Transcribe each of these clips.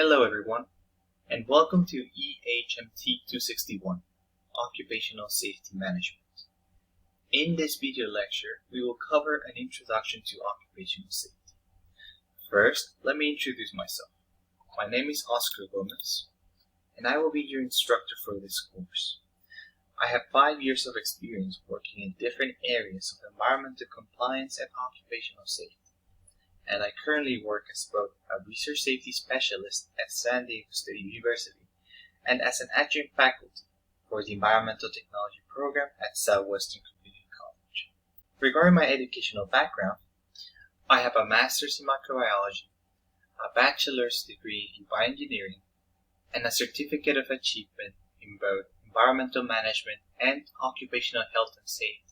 Hello everyone, and welcome to EHMT 261, Occupational Safety Management. In this video lecture, we will cover an introduction to occupational safety. First, let me introduce myself. My name is Oscar Gomez, and I will be your instructor for this course. I have 5 years of experience working in different areas of environmental compliance and occupational safety. And I currently work as both a research safety specialist at San Diego State University and as an adjunct faculty for the Environmental Technology program at Southwestern Community College. Regarding my educational background, I have a master's in microbiology, a bachelor's degree in bioengineering, and a certificate of achievement in both environmental management and occupational health and safety.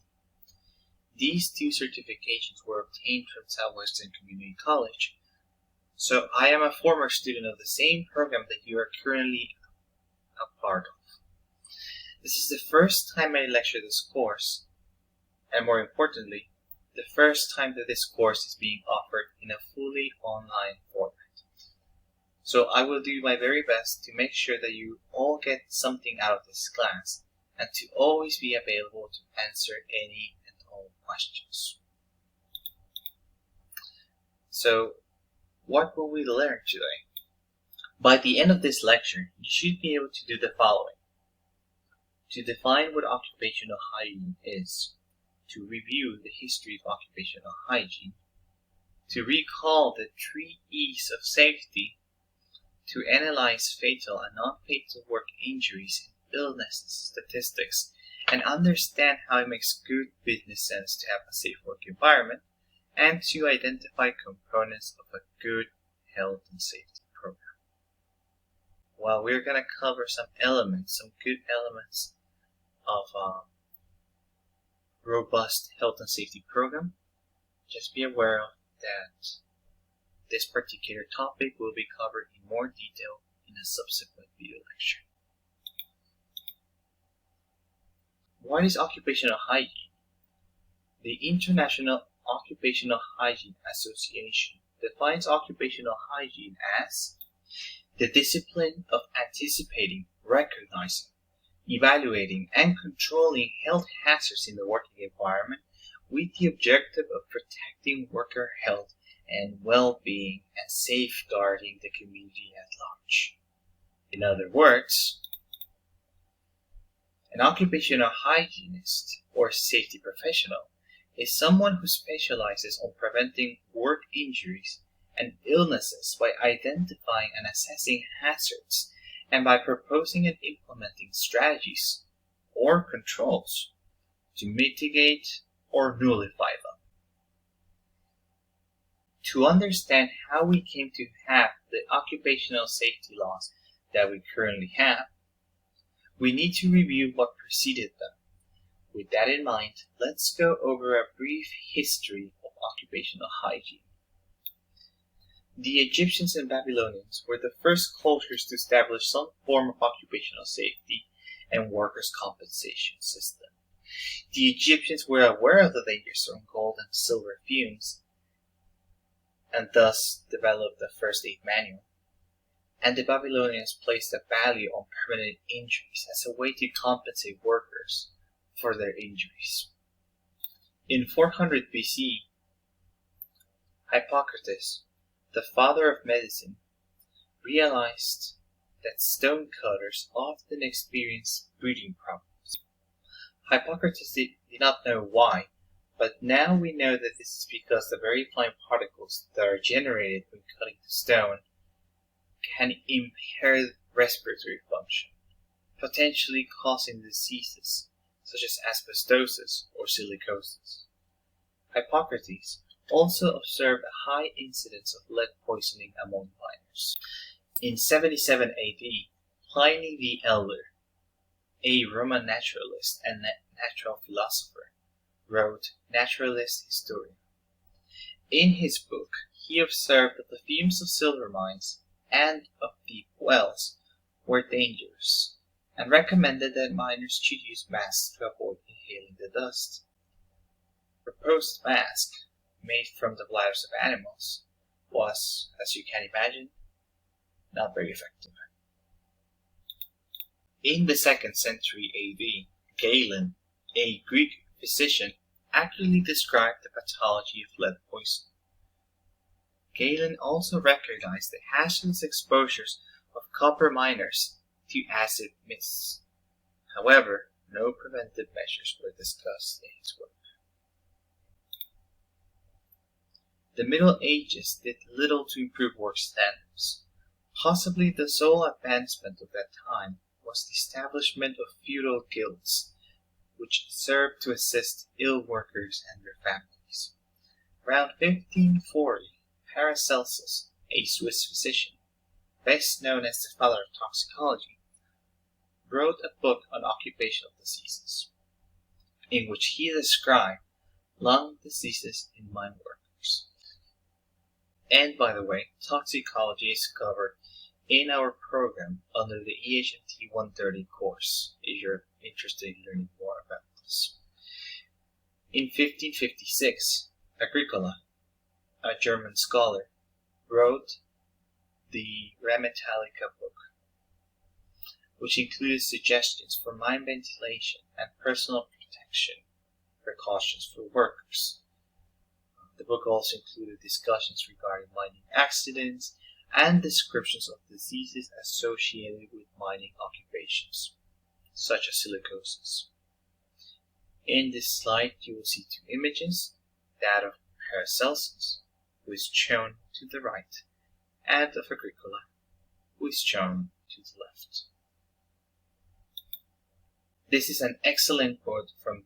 These 2 certifications were obtained from Southwestern Community College, so I am a former student of the same program that you are currently a part of. This is the first time I lecture this course, and more importantly, the first time that this course is being offered in a fully online format. So I will do my very best to make sure that you all get something out of this class and to always be available to answer any questions. So, what will we learn today? By the end of this lecture, you should be able to do the following: to define what occupational hygiene is, to review the history of occupational hygiene, to recall the 3 E's of safety, to analyze fatal and non-fatal work injuries, illnesses, statistics, and understand how it makes good business sense to have a safe work environment, and to identify components of a good health and safety program. Well, we're going to cover some good elements of a robust health and safety program. Just be aware of that this particular topic will be covered in more detail in a subsequent video lecture. What is occupational hygiene? The International Occupational Hygiene Association defines occupational hygiene as the discipline of anticipating, recognizing, evaluating, and controlling health hazards in the working environment with the objective of protecting worker health and well-being and safeguarding the community at large. In other words, an occupational hygienist or safety professional is someone who specializes on preventing work injuries and illnesses by identifying and assessing hazards and by proposing and implementing strategies or controls to mitigate or nullify them. To understand how we came to have the occupational safety laws that we currently have, we need to review what preceded them. With that in mind, let's go over a brief history of occupational hygiene. The Egyptians and Babylonians were the first cultures to establish some form of occupational safety and workers' compensation system. The Egyptians were aware of the dangers from gold and silver fumes, and thus developed the first aid manual. And the Babylonians placed a value on permanent injuries as a way to compensate workers for their injuries. In 400 BC, Hippocrates, the father of medicine, realized that stone cutters often experience breathing problems. Hippocrates did not know why, but now we know that this is because the very fine particles that are generated when cutting the stone can impair respiratory function, potentially causing diseases such as asbestosis or silicosis. Hippocrates also observed a high incidence of lead poisoning among miners. In 77 AD, Pliny the Elder, a Roman naturalist and natural philosopher, wrote Naturalist Historia. In his book, he observed that the fumes of silver mines and of deep wells were dangerous, and recommended that miners should use masks to avoid inhaling the dust. Proposed mask, made from the bladders of animals, was, as you can imagine, not very effective. In the 2nd century AD, Galen, a Greek physician, accurately described the pathology of lead poisoning. Galen also recognized the hazardous exposures of copper miners to acid mists. However, no preventive measures were discussed in his work. The Middle Ages did little to improve work standards. Possibly the sole advancement of that time was the establishment of feudal guilds, which served to assist ill workers and their families. Around 1540, Paracelsus, a Swiss physician, best known as the father of toxicology, wrote a book on occupational diseases, in which he described lung diseases in mine workers. And by the way, toxicology is covered in our program under the EHMT 130 course, if you're interested in learning more about this. In 1556, Agricola, a German scholar, wrote the Remetallica book, which included suggestions for mine ventilation and personal protection precautions for workers. The book also included discussions regarding mining accidents and descriptions of diseases associated with mining occupations, such as silicosis. In this slide, you will see two images, that of Paracelsus, who is shown to the right, and of Agricola, who is shown to the left. This is an excellent quote from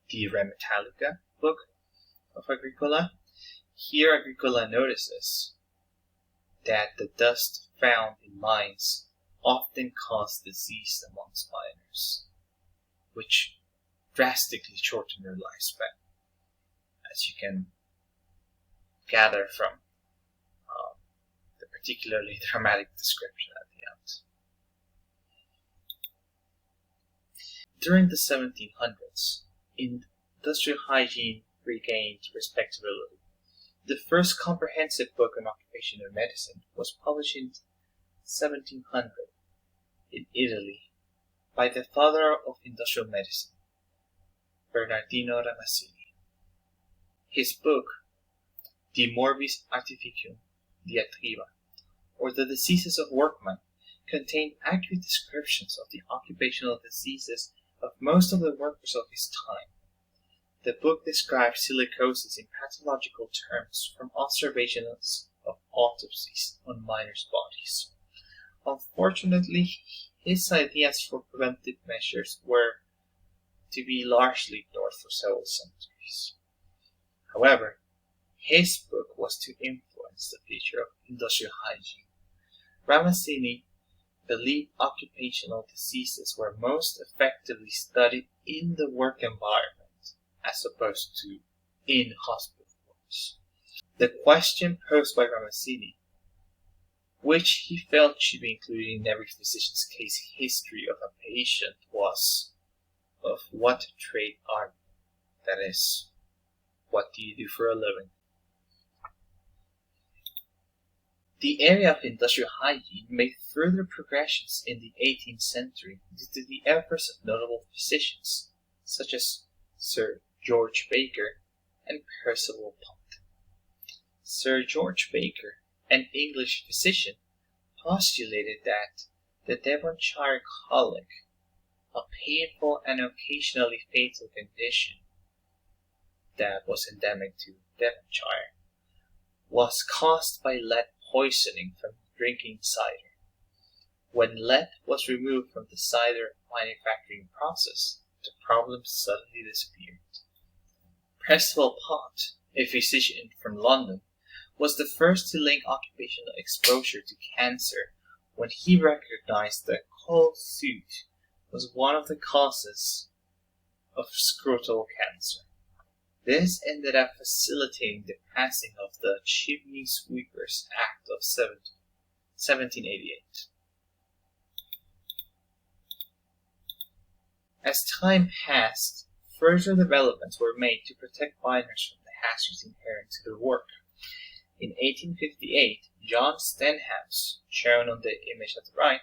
the Remetallica book of Agricola. Here Agricola notices that the dust found in mines often caused disease amongst miners, which drastically shortened their lifespan, as you can gather from the particularly dramatic description at the end. During the 1700s, industrial hygiene regained respectability. The first comprehensive book on occupational medicine was published in 1700 in Italy by the father of industrial medicine, Bernardino Ramazzini. His book, De Morbis Artificium Diatriba, or The Diseases of Workmen, contained accurate descriptions of the occupational diseases of most of the workers of his time. The book describes silicosis in pathological terms from observations of autopsies on miners' bodies. Unfortunately, his ideas for preventive measures were to be largely ignored for several centuries. However, his book was to influence the future of industrial hygiene. Ramazzini believed occupational diseases were most effectively studied in the work environment, as opposed to in hospital rooms. The question posed by Ramazzini, which he felt should be included in every physician's case history of a patient, was, of what trade are you? That is, what do you do for a living? The area of industrial hygiene made further progressions in the 18th century due to the efforts of notable physicians, such as Sir George Baker and Percival Pont. Sir George Baker, an English physician, postulated that the Devonshire colic, a painful and occasionally fatal condition that was endemic to Devonshire, was caused by lead poisoning from drinking cider. When lead was removed from the cider manufacturing process, the problem suddenly disappeared. Percival Pont, a physician from London, was the first to link occupational exposure to cancer when he recognized that coal soot was one of the causes of scrotal cancer. This ended up facilitating the passing of the Chimney Sweepers Act of 1788. As time passed, further developments were made to protect miners from the hazards inherent to their work. In 1858, John Stenhouse, shown on the image at the right,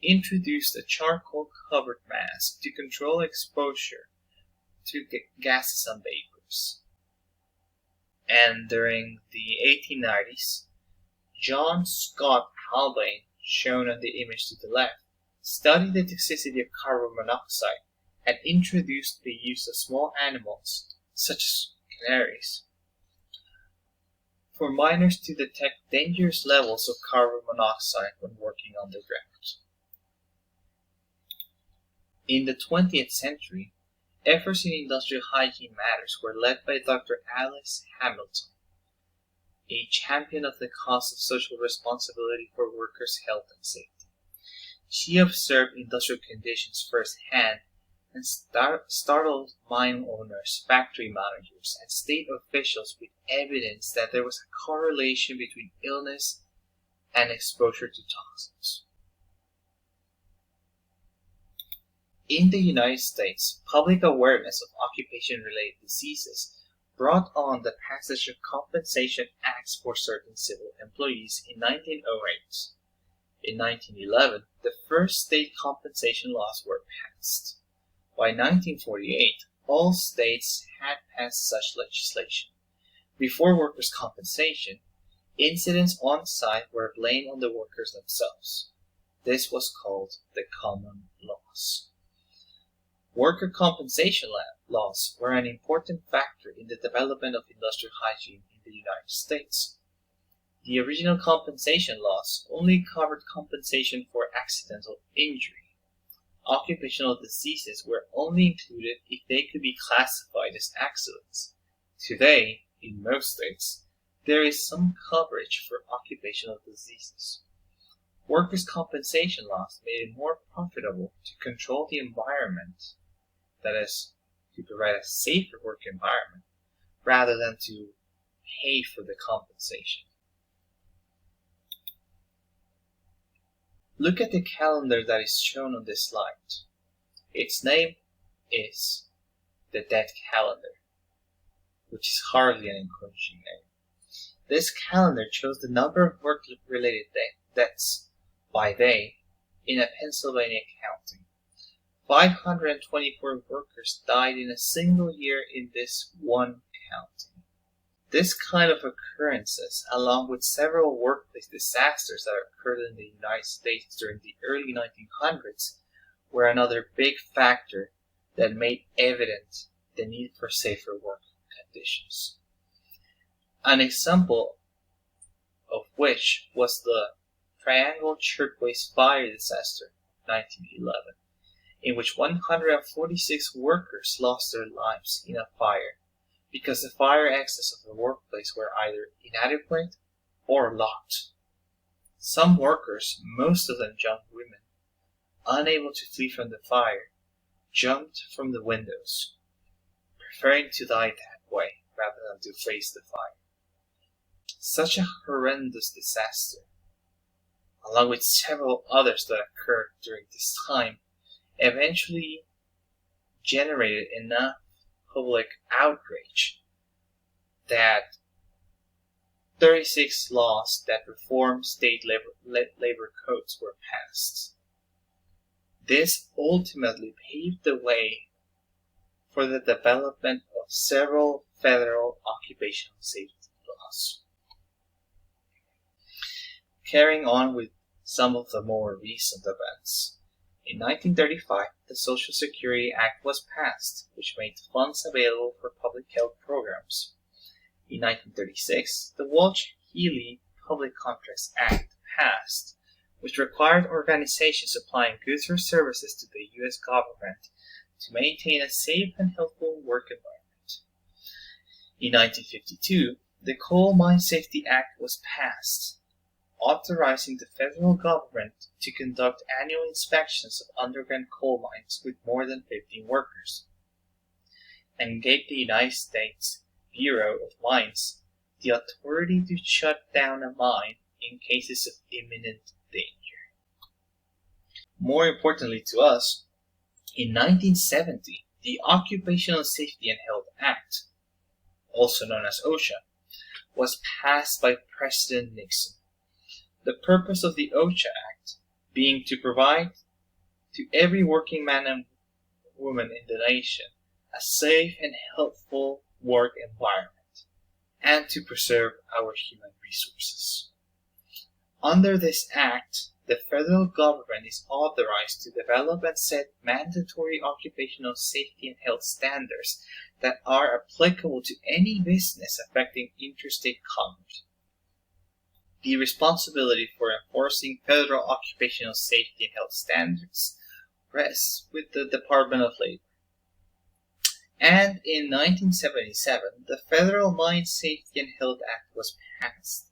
introduced a charcoal-covered mask to control exposure to gases and vapors. And during the 1890s, John Scott Halbane, shown on the image to the left, studied the toxicity of carbon monoxide and introduced the use of small animals, such as canaries, for miners to detect dangerous levels of carbon monoxide when working underground. In the 20th century, efforts in industrial hygiene matters were led by Dr. Alice Hamilton, a champion of the cause of social responsibility for workers' health and safety. She observed industrial conditions firsthand and startled mine owners, factory managers, and state officials with evidence that there was a correlation between illness and exposure to toxins. In the United States, public awareness of occupation-related diseases brought on the passage of compensation acts for certain civil employees in 1908. In 1911, the first state compensation laws were passed. By 1948, all states had passed such legislation. Before workers' compensation, incidents on site were blamed on the workers themselves. This was called the common laws. Worker compensation laws were an important factor in the development of industrial hygiene in the United States. The original compensation laws only covered compensation for accidental injury. Occupational diseases were only included if they could be classified as accidents. Today, in most states, there is some coverage for occupational diseases. Workers' compensation laws made it more profitable to control the environment, that is, to provide a safer work environment, rather than to pay for the compensation. Look at the calendar that is shown on this slide. Its name is the Death Calendar, which is hardly an encouraging name. This calendar shows the number of work-related deaths by day in a Pennsylvania county. 524 workers died in a single year in this one county. This kind of occurrences, along with several workplace disasters that occurred in the United States during the early 1900s, were another big factor that made evident the need for safer work conditions. An example of which was the Triangle Shirtwaist Fire disaster, 1911, in which 146 workers lost their lives in a fire because the fire exits of the workplace were either inadequate or locked. Some workers, most of them young women, unable to flee from the fire, jumped from the windows, preferring to die that way rather than to face the fire. Such a horrendous disaster, along with several others that occurred during this time, eventually generated enough public outrage that 36 laws that reform state labor codes were passed. This ultimately paved the way for the development of several federal occupational safety laws. Carrying on with some of the more recent events. In 1935, the Social Security Act was passed, which made funds available for public health programs. In 1936, the Walsh-Healy Public Contracts Act passed, which required organizations supplying goods or services to the U.S. government to maintain a safe and healthful work environment. In 1952, the Coal Mine Safety Act was passed, authorizing the federal government to conduct annual inspections of underground coal mines with more than 15 workers, and gave the United States Bureau of Mines the authority to shut down a mine in cases of imminent danger. More importantly to us, in 1970, the Occupational Safety and Health Act, also known as OSHA, was passed by President Nixon. The purpose of the OSHA Act being to provide to every working man and woman in the nation a safe and healthful work environment, and to preserve our human resources. Under this act, the federal government is authorized to develop and set mandatory occupational safety and health standards that are applicable to any business affecting interstate commerce. The responsibility for enforcing federal occupational safety and health standards rests with the Department of Labor. And in 1977, the Federal Mine Safety and Health Act was passed,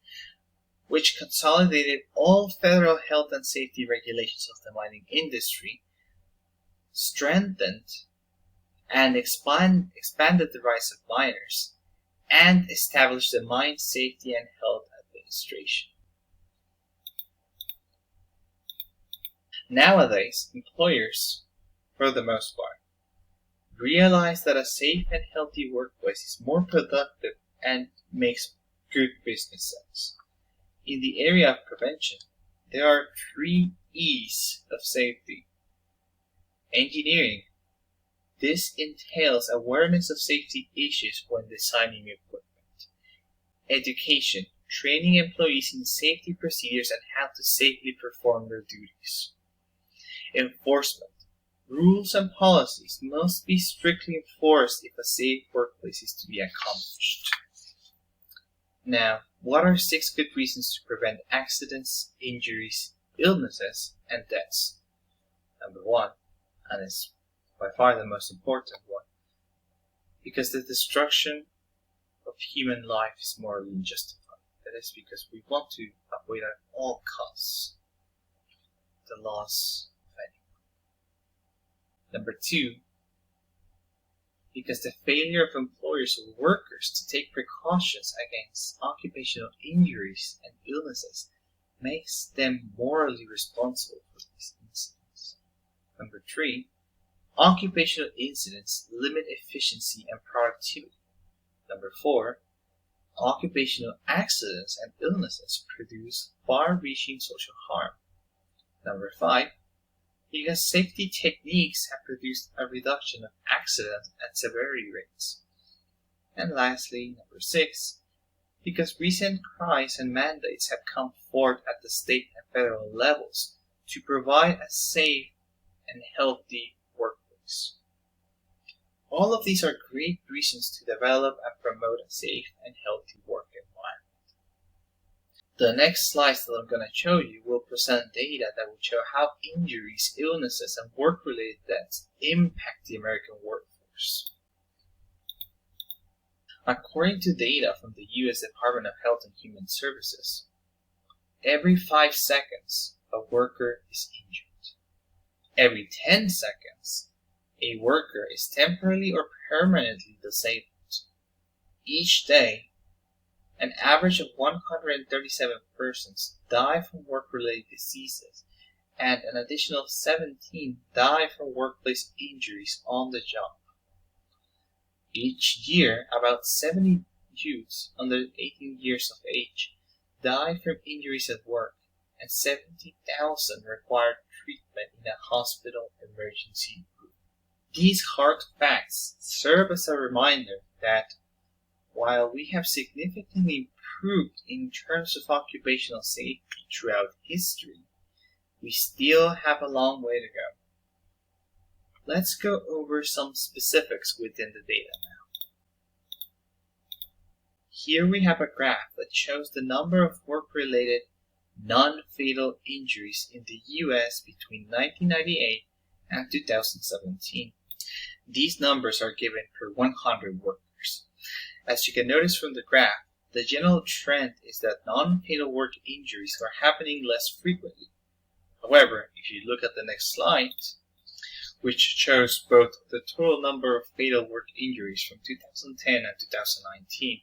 which consolidated all federal health and safety regulations of the mining industry, strengthened and expanded the rights of miners, and established the Mine Safety and Health Administration. Nowadays, employers, for the most part, realize that a safe and healthy workplace is more productive and makes good business sense. In the area of prevention, there are 3 E's of safety. Engineering. This entails awareness of safety issues when designing equipment. Education. Training employees in safety procedures and how to safely perform their duties. Enforcement. Rules and policies must be strictly enforced if a safe workplace is to be accomplished. Now, what are 6 good reasons to prevent accidents, injuries, illnesses, and deaths? Number 1, and it's by far the most important one, because the destruction of human life is morally justified. That is because we want to avoid at all costs the loss of anyone. Number 2, because the failure of employers or workers to take precautions against occupational injuries and illnesses makes them morally responsible for these incidents. Number 3, occupational incidents limit efficiency and productivity. Number 4, occupational accidents and illnesses produce far-reaching social harm. Number 5, because safety techniques have produced a reduction of accidents and severity rates. And lastly, number 6, because recent cries and mandates have come forth at the state and federal levels to provide a safe and healthy workplace. All of these are great reasons to develop and promote a safe and healthy work environment. The next slides that I'm going to show you will present data that will show how injuries, illnesses, and work-related deaths impact the American workforce. According to data from the U.S. Department of Health and Human Services, every 5 seconds a worker is injured. Every 10 seconds, a worker is temporarily or permanently disabled. Each day, an average of 137 persons die from work-related diseases, and an additional 17 die from workplace injuries on the job. Each year, about 70 youths under 18 years of age die from injuries at work, and 70,000 require treatment in a hospital emergency room. These hard facts serve as a reminder that while we have significantly improved in terms of occupational safety throughout history, we still have a long way to go. Let's go over some specifics within the data now. Here we have a graph that shows the number of work-related non-fatal injuries in the U.S. between 1998 and 2017. These numbers are given per 100 workers. As you can notice from the graph, the general trend is that non-fatal work injuries are happening less frequently. However, if you look at the next slide, which shows both the total number of fatal work injuries from 2010 and 2019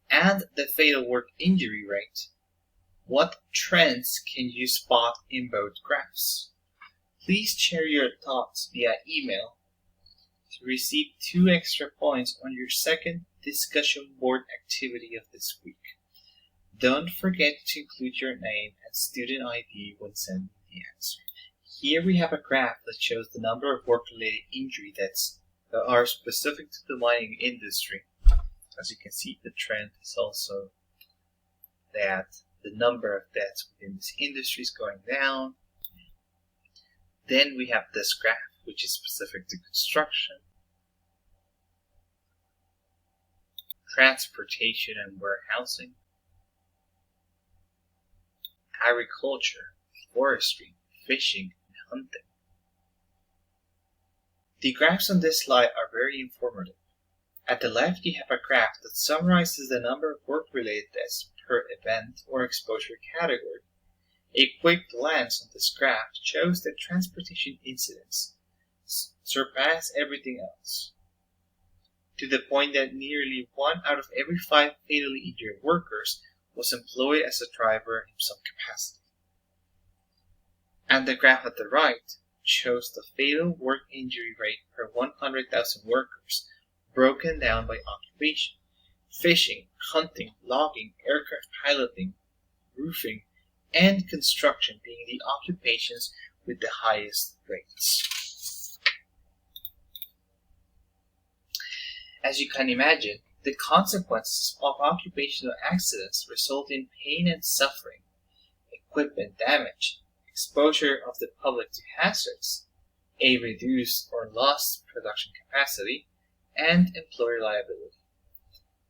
and the fatal work injury rate, what trends can you spot in both graphs? Please share your thoughts via email to receive 2 extra points on your second discussion board activity of this week. Don't forget to include your name and student ID when sending the answer. Here we have a graph that shows the number of work-related injury deaths that are specific to the mining industry. As you can see, the trend is also that the number of deaths within this industry is going down. Then we have this graph, which is specific to construction, transportation and warehousing, agriculture, forestry, fishing, and hunting. The graphs on this slide are very informative. At the left, you have a graph that summarizes the number of work-related deaths per event or exposure category. A quick glance on this graph shows that transportation incidents surpass everything else, to the point that nearly 1 out of every 5 fatally injured workers was employed as a driver in some capacity. And the graph at the right shows the fatal work injury rate per 100,000 workers, broken down by occupation: fishing, hunting, logging, aircraft piloting, roofing, and construction being the occupations with the highest rates. As you can imagine, the consequences of occupational accidents result in pain and suffering, equipment damage, exposure of the public to hazards, a reduced or lost production capacity, and employer liability.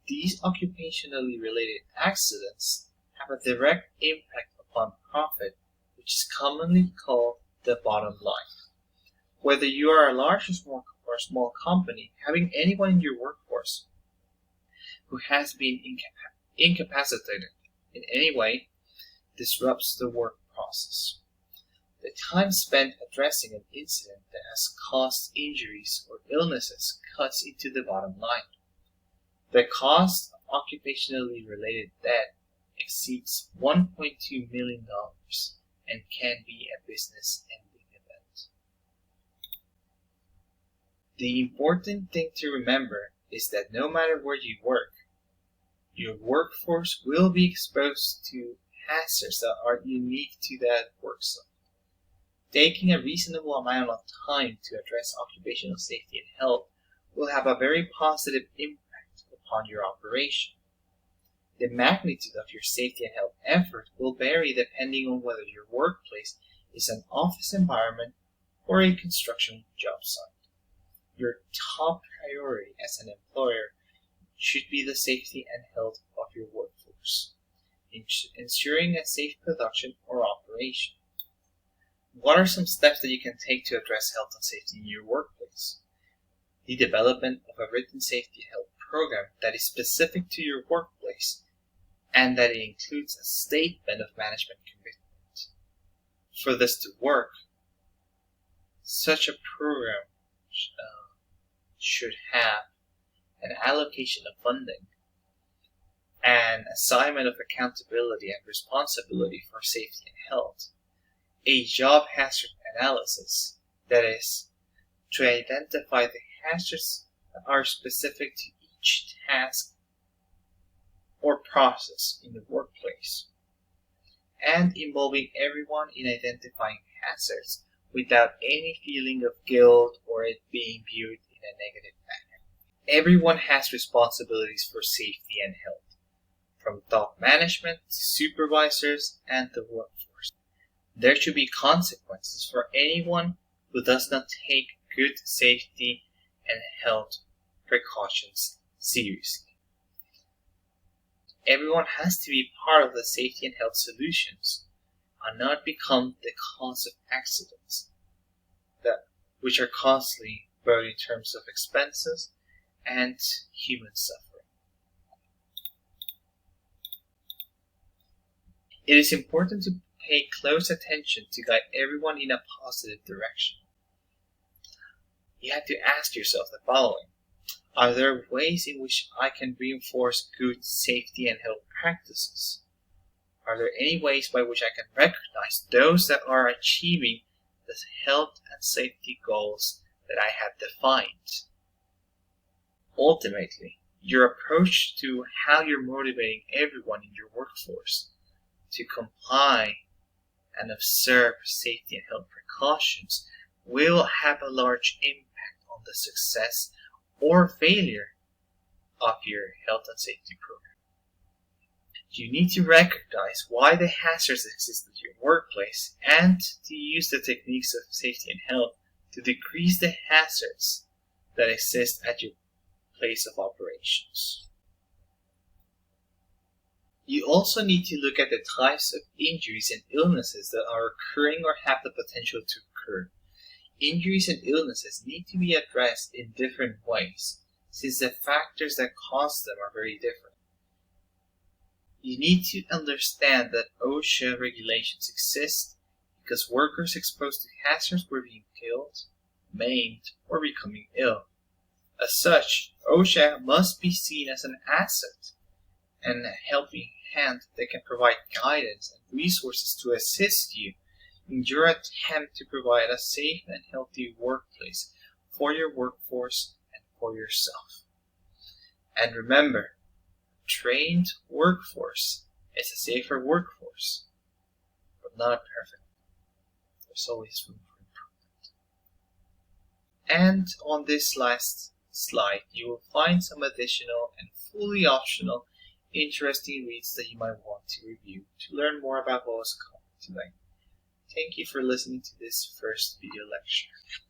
These occupationally related accidents have a direct impact upon profit, which is commonly called the bottom line. Whether you are a large or small company, having anyone in your workforce who has been incapacitated in any way disrupts the work process. The time spent addressing an incident that has caused injuries or illnesses cuts into the bottom line. The cost of occupationally related death exceeds $1.2 million and can be a business-ending event. The important thing to remember is that no matter where you work, your workforce will be exposed to hazards that are unique to that work site. Taking a reasonable amount of time to address occupational safety and health will have a very positive impact upon your operation. The magnitude of your safety and health effort will vary depending on whether your workplace is an office environment or a construction job site. Your top priority as an employer should be the safety and health of your workforce, ensuring a safe production or operation. What are some steps that you can take to address health and safety in your workplace? The development of a written safety and health program that is specific to your workplace and that it includes a statement of management commitment. For this to work, such a program should have an allocation of funding, an assignment of accountability and responsibility for safety and health, a job hazard analysis, that is, to identify the hazards that are specific to each task or process in the workplace, and involving everyone in identifying hazards without any feeling of guilt or it being viewed in a negative manner. Everyone has responsibilities for safety and health, from top management to supervisors and the workforce. There should be consequences for anyone who does not take good safety and health precautions seriously. Everyone has to be part of the safety and health solutions and not become the cause of accidents, which are costly both in terms of expenses and human suffering. It is important to pay close attention to guide everyone in a positive direction. You have to ask yourself the following: are there ways in which I can reinforce good safety and health practices? Are there any ways by which I can recognize those that are achieving the health and safety goals that I have defined? Ultimately, your approach to how you're motivating everyone in your workforce to comply and observe safety and health precautions will have a large impact on the success or failure of your health and safety program. You need to recognize why the hazards exist at your workplace and to use the techniques of safety and health to decrease the hazards that exist at your place of operations. You also need to look at the types of injuries and illnesses that are occurring or have the potential to occur. Injuries and illnesses need to be addressed in different ways, since the factors that cause them are very different. You need to understand that OSHA regulations exist because workers exposed to hazards were being killed, maimed, or becoming ill. As such, OSHA must be seen as an asset and a helping hand that can provide guidance and resources to assist you in your attempt to provide a safe and healthy workplace for your workforce and for yourself. And remember, a trained workforce is a safer workforce, but not a perfect one. There's always room for improvement. And on this last slide, you will find some additional and fully optional interesting reads that you might want to review to learn more about what was covered today. Thank you for listening to this first video lecture.